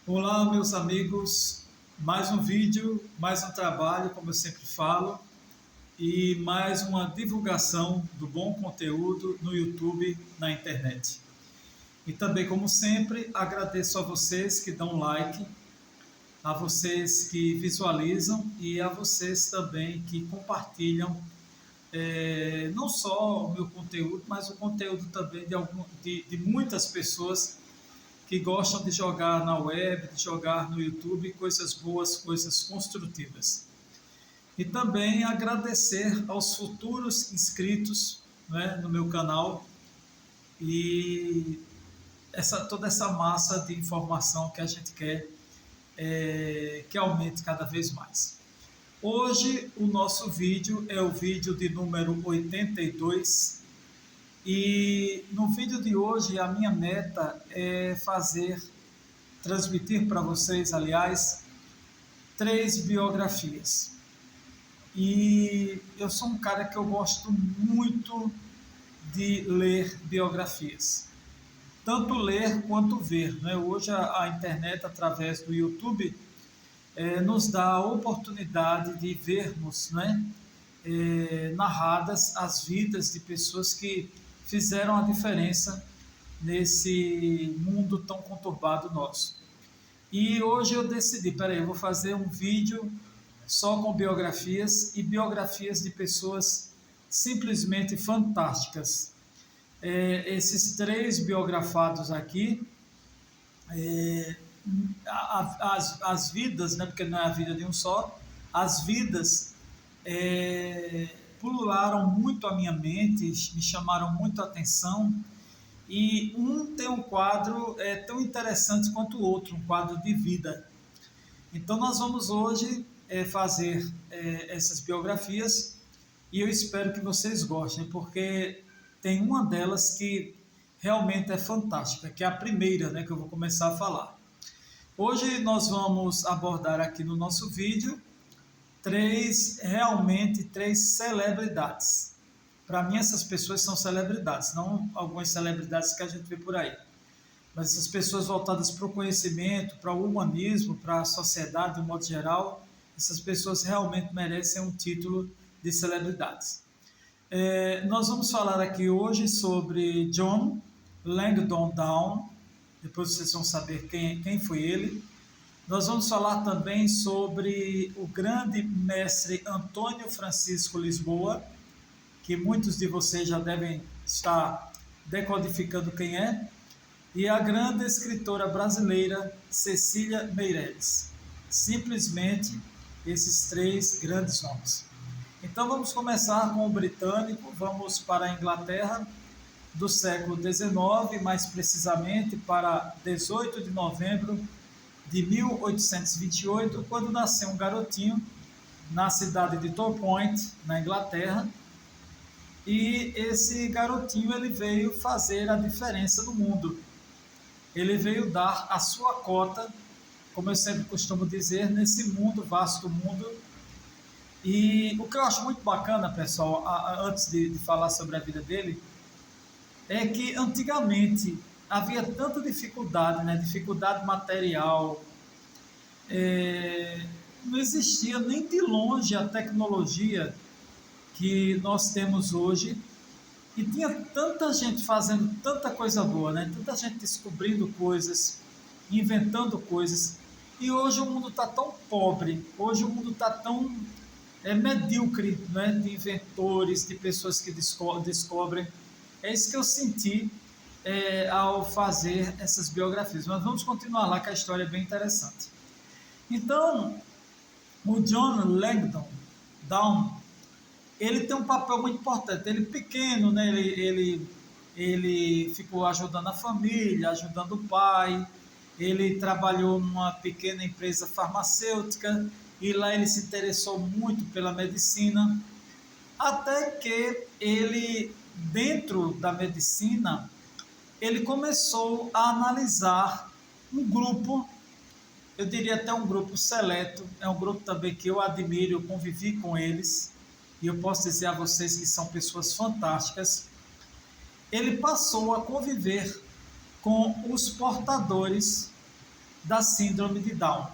Olá, meus amigos. Mais um vídeo, mais um trabalho, como eu sempre falo, e mais uma divulgação do bom conteúdo no YouTube, na internet. E também, como sempre, agradeço a vocês que dão like, a vocês que visualizam e a vocês também que compartilham não só o meu conteúdo, mas o conteúdo também de muitas pessoas que gostam de jogar na web, de jogar no YouTube, coisas boas, coisas construtivas. E também agradecer aos futuros inscritos, né, no meu canal e toda essa massa de informação que a gente quer que aumente cada vez mais. Hoje o nosso vídeo é o vídeo de número 82 e no vídeo de hoje a minha meta é transmitir para vocês, aliás, 3 biografias. E eu sou um cara que eu gosto muito de ler biografias, tanto ler quanto ver, né? Hoje a internet, através do YouTube, nos dá a oportunidade de vermos, né, narradas as vidas de pessoas que fizeram a diferença nesse mundo tão conturbado nosso. E hoje eu decidi, peraí, eu vou fazer um vídeo só com biografias e biografias de pessoas simplesmente fantásticas. Esses 3 biografados aqui, as vidas, né, porque não é a vida de um só, as vidas pulularam muito a minha mente, me chamaram muito a atenção. E um tem um quadro tão interessante quanto o outro, um quadro de vida. Então nós vamos hoje fazer essas biografias e eu espero que vocês gostem, porque tem uma delas que realmente é fantástica, que é a primeira, né, que eu vou começar a falar. Hoje nós vamos abordar aqui no nosso vídeo realmente três celebridades. Para mim, essas pessoas são celebridades, não algumas celebridades que a gente vê por aí. Mas essas pessoas voltadas para o conhecimento, para o humanismo, para a sociedade de um modo geral, essas pessoas realmente merecem um título de celebridades. Nós vamos falar aqui hoje sobre John Langdon Down, depois vocês vão saber quem foi ele. Nós vamos falar também sobre o grande mestre Antônio Francisco Lisboa, que muitos de vocês já devem estar decodificando quem é, e a grande escritora brasileira Cecília Meirelles. Simplesmente esses 3 grandes nomes. Então vamos começar com o britânico, vamos para a Inglaterra do século XIX, mais precisamente para 18 de novembro de 1828, quando nasceu um garotinho na cidade de Torpoint, na Inglaterra. E esse garotinho ele veio fazer a diferença no mundo. Ele veio dar a sua cota, como eu sempre costumo dizer, nesse mundo, vasto mundo. E o que eu acho muito bacana, pessoal, antes de falar sobre a vida dele, é que antigamente havia tanta dificuldade, né? Dificuldade material, não existia nem de longe a tecnologia que nós temos hoje, e tinha tanta gente fazendo tanta coisa boa, né? Tanta gente descobrindo coisas, inventando coisas, e hoje o mundo está tão pobre, hoje o mundo está tão medíocre, né? De inventores, de pessoas que descobrem. É isso que eu senti ao fazer essas biografias. Mas vamos continuar lá, que a história é bem interessante. Então, o John Langdon Down, ele tem um papel muito importante. Ele pequeno, né? Ele ficou ajudando a família, ajudando o pai. Ele trabalhou numa pequena empresa farmacêutica e lá ele se interessou muito pela medicina, até que ele, dentro da medicina, ele começou a analisar um grupo, eu diria até um grupo seleto, é um grupo também que eu admiro, eu convivi com eles, e eu posso dizer a vocês que são pessoas fantásticas. Ele passou a conviver com os portadores da síndrome de Down,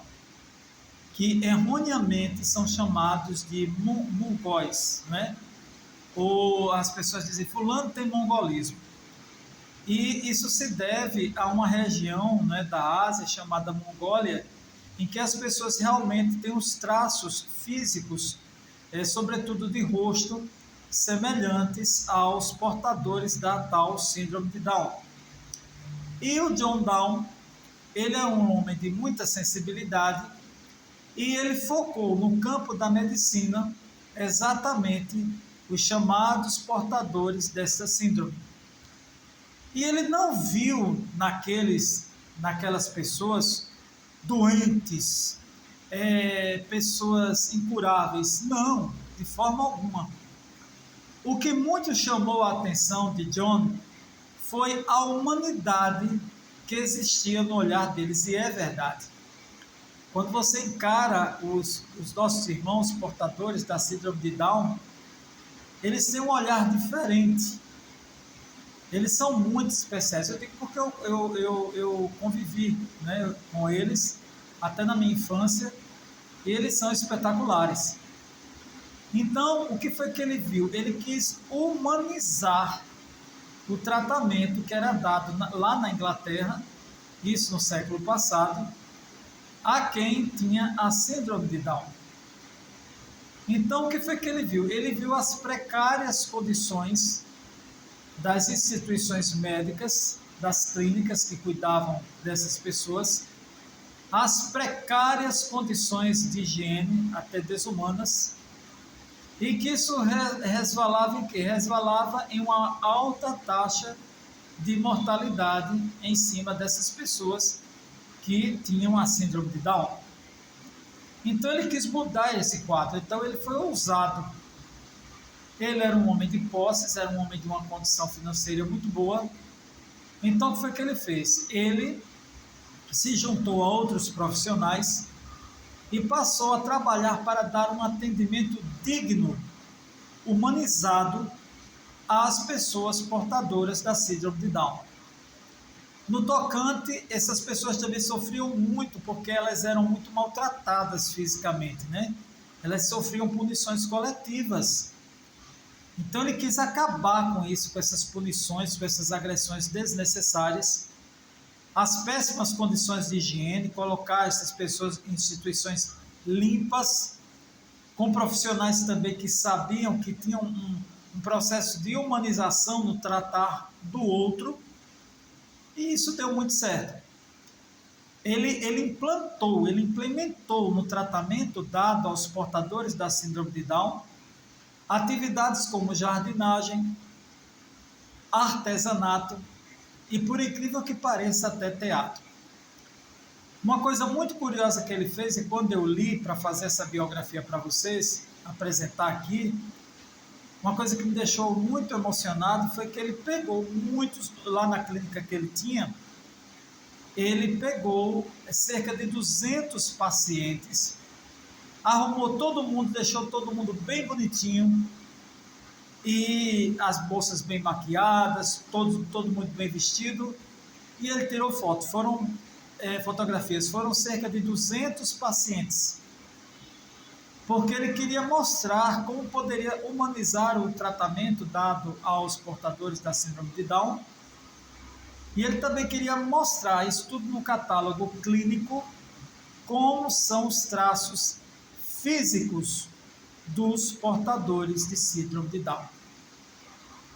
que erroneamente são chamados de mongóis, né? Ou as pessoas dizem, fulano tem mongolismo. E isso se deve a uma região, né, da Ásia chamada Mongólia, em que as pessoas realmente têm os traços físicos, sobretudo de rosto, semelhantes aos portadores da tal síndrome de Down. E o John Down, ele é um homem de muita sensibilidade e ele focou no campo da medicina exatamente os chamados portadores dessa síndrome. E ele não viu naquelas pessoas doentes, pessoas incuráveis. Não, de forma alguma. O que muito chamou a atenção de John foi a humanidade que existia no olhar deles, e é verdade. Quando você encara os nossos irmãos portadores da síndrome de Down, eles têm um olhar diferente. Eles são muito especiais. Eu digo porque eu convivi, né, com eles até na minha infância, e eles são espetaculares. Então, o que foi que ele viu? Ele quis humanizar o tratamento que era dado lá na Inglaterra, isso no século passado, a quem tinha a síndrome de Down. Então, o que foi que ele viu? Ele viu as precárias condições das instituições médicas, das clínicas que cuidavam dessas pessoas, as precárias condições de higiene, até desumanas, e que isso resvalava em quê? Resvalava em uma alta taxa de mortalidade em cima dessas pessoas que tinham a síndrome de Down. Então ele quis mudar esse quadro, então ele foi ousado. Ele era um homem de posses, era um homem de uma condição financeira muito boa. Então o que foi que ele fez? Ele se juntou a outros profissionais e passou a trabalhar para dar um atendimento digno, humanizado às pessoas portadoras da síndrome de Down. No tocante, essas pessoas também sofriam muito, porque elas eram muito maltratadas fisicamente, né? Elas sofriam punições coletivas. Então ele quis acabar com isso, com essas punições, com essas agressões desnecessárias, as péssimas condições de higiene, colocar essas pessoas em instituições limpas, com profissionais também que sabiam que tinham um processo de humanização no tratar do outro, e isso deu muito certo. Ele implementou no tratamento dado aos portadores da síndrome de Down atividades como jardinagem, artesanato e, por incrível que pareça, até teatro. Uma coisa muito curiosa que ele fez, e quando eu li para fazer essa biografia para vocês, apresentar aqui, uma coisa que me deixou muito emocionado foi que ele pegou muitos, lá na clínica que ele tinha, ele pegou cerca de 200 pacientes, arrumou todo mundo, deixou todo mundo bem bonitinho, e as moças bem maquiadas, todo mundo bem vestido, e ele tirou foto. Fotografias, foram cerca de 200 pacientes, porque ele queria mostrar como poderia humanizar o tratamento dado aos portadores da síndrome de Down, e ele também queria mostrar, isso tudo no catálogo clínico, como são os traços físicos dos portadores de síndrome de Down.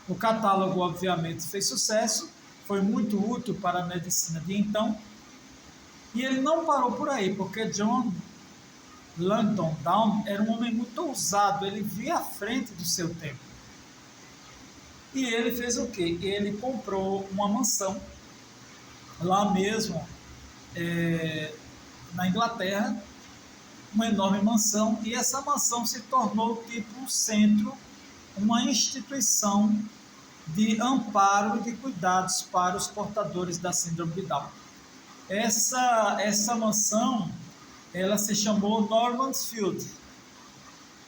O catálogo, obviamente, fez sucesso, foi muito útil para a medicina de então, e ele não parou por aí, porque John Langdon Down era um homem muito ousado, ele via à frente do seu tempo. E ele fez o quê? Ele comprou uma mansão, lá mesmo, na Inglaterra, uma enorme mansão, e essa mansão se tornou tipo um centro, uma instituição de amparo e de cuidados para os portadores da síndrome de Down. Essa mansão, ela se chamou Norman's Field,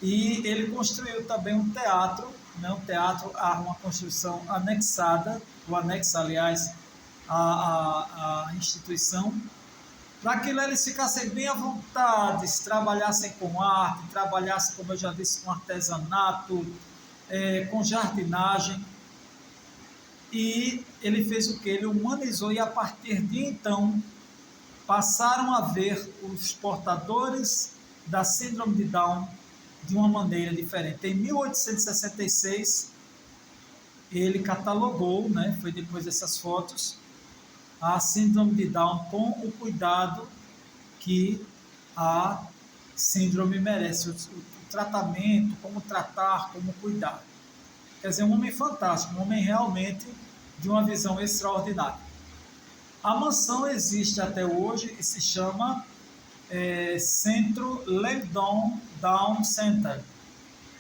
e ele construiu também um teatro, né, uma construção anexada, ou anexa, aliás, à instituição, para que lá eles ficassem bem à vontade, trabalhassem com arte, trabalhassem, como eu já disse, com artesanato, com jardinagem. E ele fez o que? Ele humanizou, e a partir de então passaram a ver os portadores da síndrome de Down de uma maneira diferente. Em 1866, ele catalogou, né, foi depois dessas fotos, a síndrome de Down com o cuidado que a síndrome merece, o tratamento, como tratar, como cuidar. Quer dizer, um homem fantástico, um homem realmente de uma visão extraordinária. A mansão existe até hoje e se chama Centro Langdon Down Center.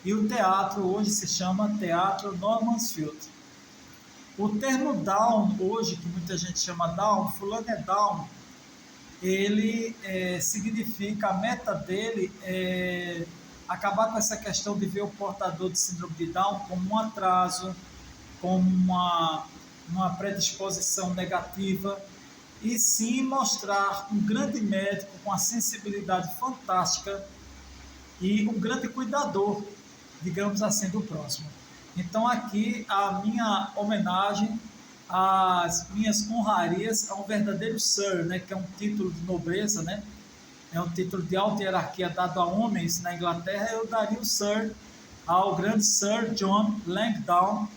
E o teatro hoje se chama Teatro Normansfield. O termo Down, hoje, que muita gente chama Down, fulano é Down, ele significa, a meta dele é acabar com essa questão de ver o portador de síndrome de Down como um atraso, como uma predisposição negativa, e sim mostrar um grande médico com a sensibilidade fantástica e um grande cuidador, digamos assim, do próximo. Então aqui a minha homenagem, as minhas honrarias a um verdadeiro Sir, né, que é um título de nobreza, né, é um título de alta hierarquia dado a homens na Inglaterra. Eu daria o Sir ao grande Sir John Langdon,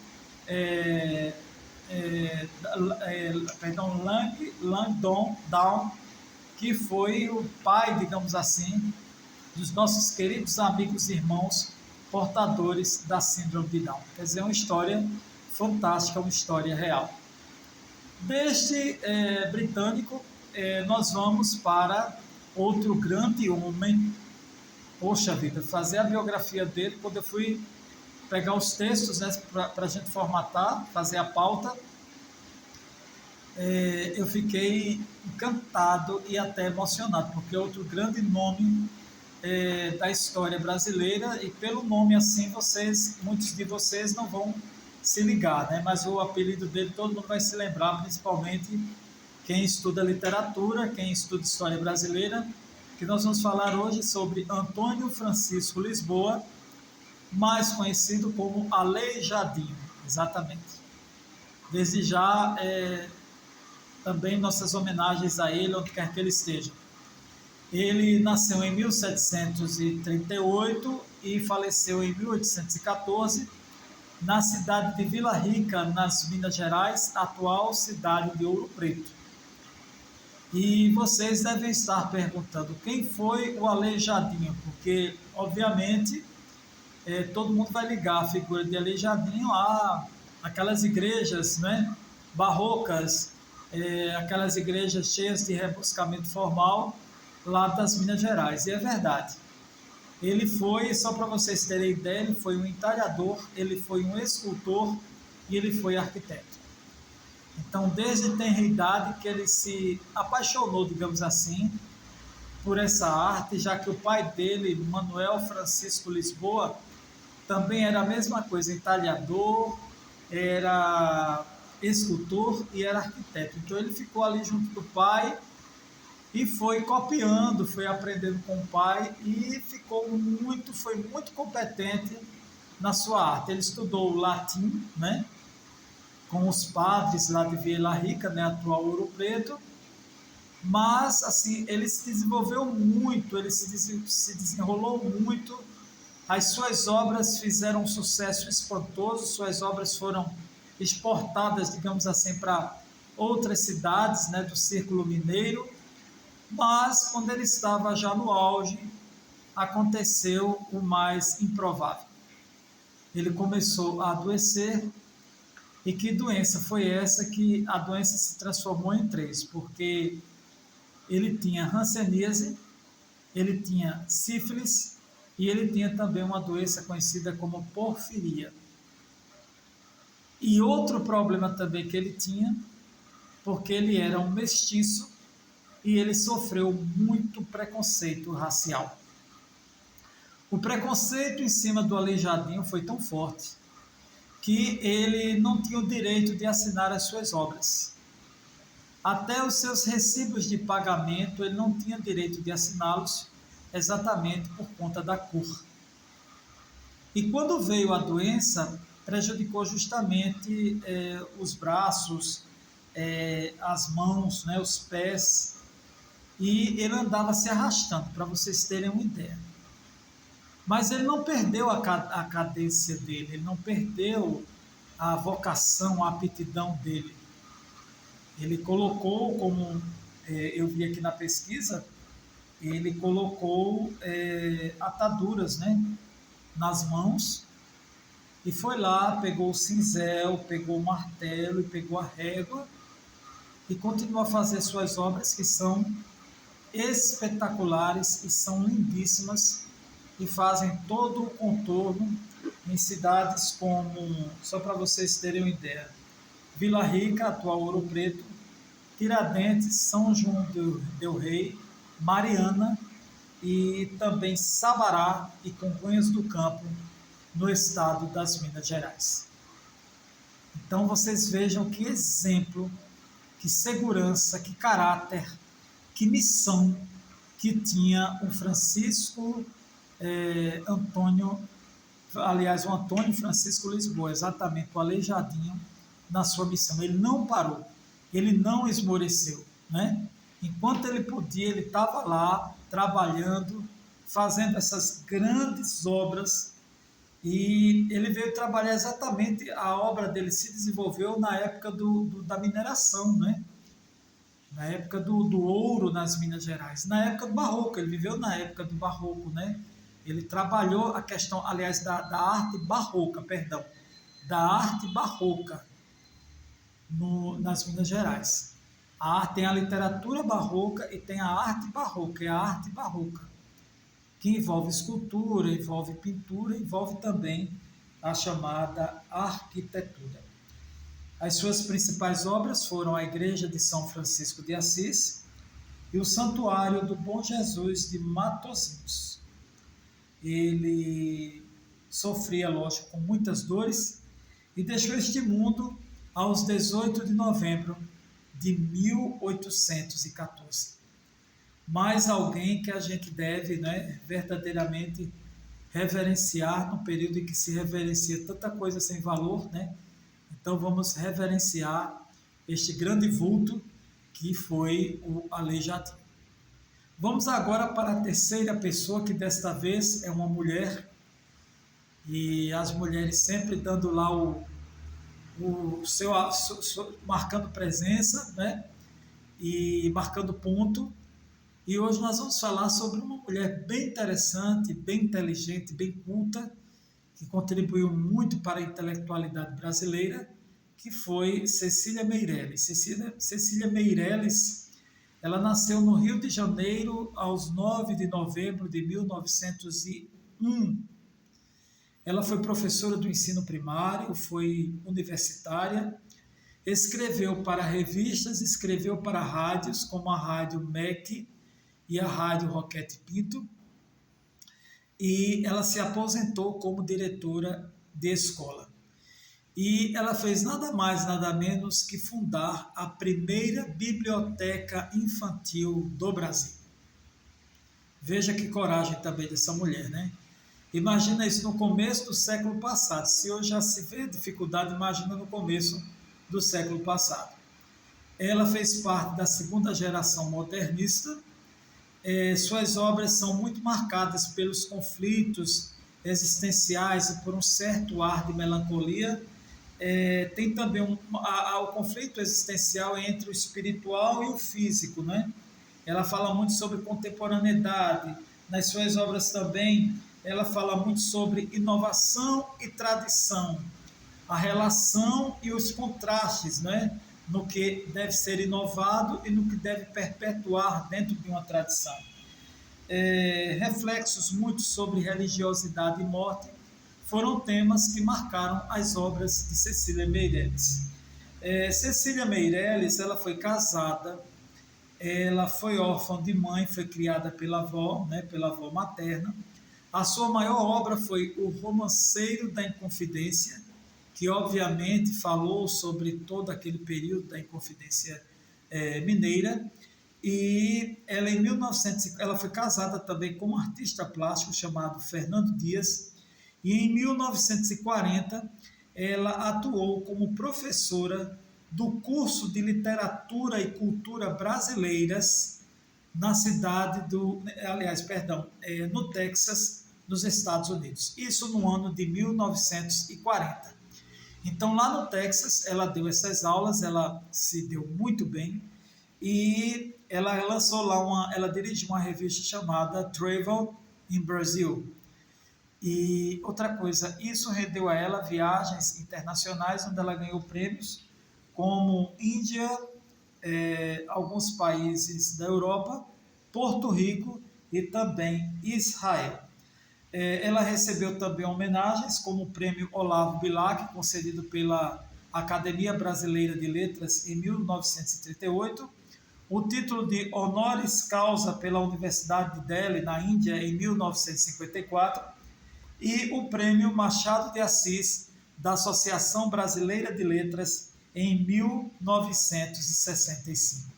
Langdon Down, que foi o pai, digamos assim, dos nossos queridos amigos e irmãos portadores da síndrome de Down. Quer dizer, uma história fantástica, uma história real. Deste britânico, nós vamos para outro grande homem. Poxa vida, fazer a biografia dele, quando eu fui pegar os textos, né, para a gente formatar, fazer a pauta, eu fiquei encantado e até emocionado, porque é outro grande nome da história brasileira, e pelo nome assim, muitos de vocês não vão se ligar, né? Mas o apelido dele todo mundo vai se lembrar, principalmente quem estuda literatura, quem estuda história brasileira, que nós vamos falar hoje sobre Antônio Francisco Lisboa, mais conhecido como Aleijadinho, exatamente. Desde já, também nossas homenagens a ele, onde quer que ele esteja. Ele nasceu em 1738 e faleceu em 1814, na cidade de Vila Rica, nas Minas Gerais, atual cidade de Ouro Preto. E vocês devem estar perguntando quem foi o Aleijadinho, porque, obviamente, todo mundo vai ligar a figura de Aleijadinho àquelas igrejas, né, barrocas, aquelas igrejas cheias de rebuscamento formal lá das Minas Gerais. E é verdade. Ele foi, só para vocês terem ideia, ele foi um entalhador, ele foi um escultor e ele foi arquiteto. Então, desde tenra idade que ele se apaixonou, digamos assim, por essa arte, já que o pai dele, Manuel Francisco Lisboa, também era a mesma coisa, entalhador, era escultor e era arquiteto. Então ele ficou ali junto do pai e foi copiando, foi aprendendo com o pai e foi muito competente na sua arte. Ele estudou latim, né, com os padres lá de Vila Rica, né, atual Ouro Preto, mas assim ele se desenvolveu muito, ele se desenrolou muito. As suas obras fizeram um sucesso espantoso, suas obras foram exportadas, digamos assim, para outras cidades, né, do Círculo Mineiro, mas quando ele estava já no auge, aconteceu o mais improvável. Ele começou a adoecer, e que doença foi essa? Que a doença se transformou em três, porque ele tinha hanseníase, ele tinha sífilis e ele tinha também uma doença conhecida como porfiria. E outro problema também que ele tinha, porque ele era um mestiço e ele sofreu muito preconceito racial. O preconceito em cima do Aleijadinho foi tão forte que ele não tinha o direito de assinar as suas obras. Até os seus recibos de pagamento ele não tinha direito de assiná-los, exatamente por conta da cor. E quando veio a doença, prejudicou justamente os braços, as mãos, né, os pés, e ele andava se arrastando, para vocês terem uma ideia. Mas ele não perdeu a cadência dele, ele não perdeu a vocação, a aptidão dele. Ele colocou, como eu vi aqui na pesquisa, ele colocou ataduras, né, nas mãos, e foi lá, pegou o cinzel, pegou o martelo e pegou a régua e continuou a fazer suas obras, que são espetaculares e são lindíssimas, e fazem todo o contorno em cidades como, só para vocês terem uma ideia, Vila Rica, atual Ouro Preto, Tiradentes, São João del Rei, Mariana e também Sabará e Congonhas do Campo, no estado das Minas Gerais. Então vocês vejam que exemplo, que segurança, que caráter, que missão que tinha o Francisco Antônio, aliás, o Antônio Francisco Lisboa, exatamente, o Aleijadinho, na sua missão. Ele não parou, ele não esmoreceu, né? Enquanto ele podia, ele estava lá, trabalhando, fazendo essas grandes obras, e ele veio trabalhar exatamente, a obra dele se desenvolveu na época da mineração, né? Na época do ouro nas Minas Gerais, na época do Barroco, ele viveu na época do Barroco, né? Ele trabalhou a questão, aliás, da arte barroca, perdão, da arte barroca nas Minas Gerais. Tem a literatura barroca e tem a arte barroca, é a arte barroca, que envolve escultura, envolve pintura, envolve também a chamada arquitetura. As suas principais obras foram a Igreja de São Francisco de Assis e o Santuário do Bom Jesus de Matosinhos. Ele sofria, lógico, com muitas dores e deixou este mundo aos 18 de novembro de 1814. Mais alguém que a gente deve, né, verdadeiramente reverenciar no período em que se reverencia tanta coisa sem valor, né? Então vamos reverenciar este grande vulto que foi o Aleijadinho. Vamos agora para a terceira pessoa, que desta vez é uma mulher, e as mulheres sempre dando lá marcando presença, né? E marcando ponto. E hoje nós vamos falar sobre uma mulher bem interessante, bem inteligente, bem culta, que contribuiu muito para a intelectualidade brasileira, que foi Cecília Meirelles. Cecília Meirelles, ela nasceu no Rio de Janeiro aos 9 de novembro de 1901. Ela foi professora do ensino primário, foi universitária, escreveu para revistas, escreveu para rádios, como a Rádio MEC e a Rádio Roquete Pinto, e ela se aposentou como diretora de escola. E ela fez nada mais, nada menos que fundar a primeira biblioteca infantil do Brasil. Veja que coragem também dessa mulher, né? Imagina isso no começo do século passado. Se hoje já se vê dificuldade, imagina no começo do século passado. Ela fez parte da segunda geração modernista. Suas obras são muito marcadas pelos conflitos existenciais e por um certo ar de melancolia. Tem também o conflito existencial entre o espiritual e o físico, né? Ela fala muito sobre contemporaneidade. Nas suas obras também, ela fala muito sobre inovação e tradição, a relação e os contrastes, né? No que deve ser inovado e no que deve perpetuar dentro de uma tradição. Reflexos muito sobre religiosidade e morte foram temas que marcaram as obras de Cecília Meirelles. Cecília Meirelles, ela foi casada, ela foi órfã de mãe, foi criada pela avó, né, pela avó materna. A sua maior obra foi O Romanceiro da Inconfidência, que obviamente falou sobre todo aquele período da Inconfidência mineira, e ela em 1900, ela foi casada também com um artista plástico chamado Fernando Dias, e em 1940 ela atuou como professora do curso de Literatura e Cultura Brasileiras na cidade no Texas, nos Estados Unidos. Isso no ano de 1940. Então, lá no Texas, ela deu essas aulas, ela se deu muito bem, e ela lançou lá ela dirige uma revista chamada Travel in Brazil. E outra coisa, isso rendeu a ela viagens internacionais, onde ela ganhou prêmios como Índia, alguns países da Europa, Porto Rico e também Israel. Ela recebeu também homenagens, como o prêmio Olavo Bilac, concedido pela Academia Brasileira de Letras em 1938, o título de honoris causa pela Universidade de Delhi, na Índia, em 1954, e o prêmio Machado de Assis, da Associação Brasileira de Letras, em 1965.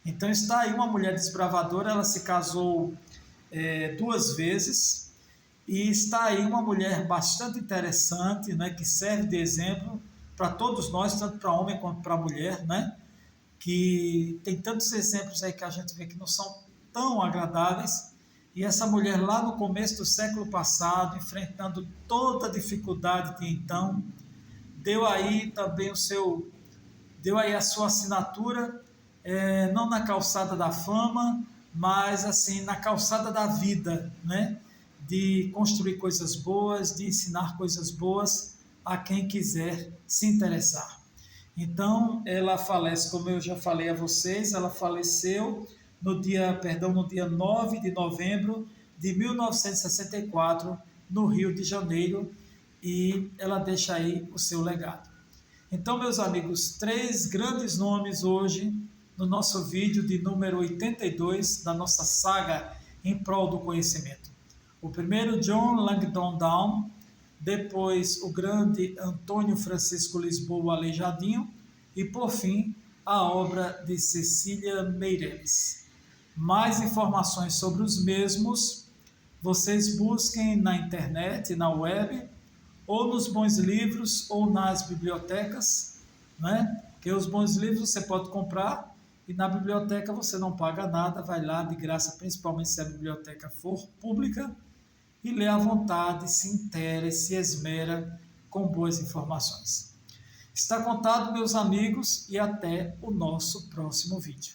Então está aí uma mulher desbravadora, ela se casou 2 vezes, e está aí uma mulher bastante interessante, né, que serve de exemplo para todos nós, tanto para homem quanto para mulher, né, que tem tantos exemplos aí que a gente vê que não são tão agradáveis, e essa mulher lá no começo do século passado, enfrentando toda a dificuldade de então, deu aí também deu aí a sua assinatura, não na calçada da fama, mas assim na calçada da vida, né? De construir coisas boas, de ensinar coisas boas a quem quiser se interessar. Então, ela falece, como eu já falei a vocês, ela faleceu no dia 9 de novembro de 1964, no Rio de Janeiro, e ela deixa aí o seu legado. Então, meus amigos, 3 grandes nomes hoje no nosso vídeo de número 82 da nossa saga em prol do conhecimento. O primeiro, John Langdon Down, depois o grande Antônio Francisco Lisboa Aleijadinho e, por fim, a obra de Cecília Meirelles. Mais informações sobre os mesmos, vocês busquem na internet, na web, ou nos bons livros, ou nas bibliotecas, né? Porque os bons livros você pode comprar, e na biblioteca você não paga nada, vai lá de graça, principalmente se a biblioteca for pública, e lê à vontade, se inteira, se esmera com boas informações. Está contado, meus amigos, e até o nosso próximo vídeo.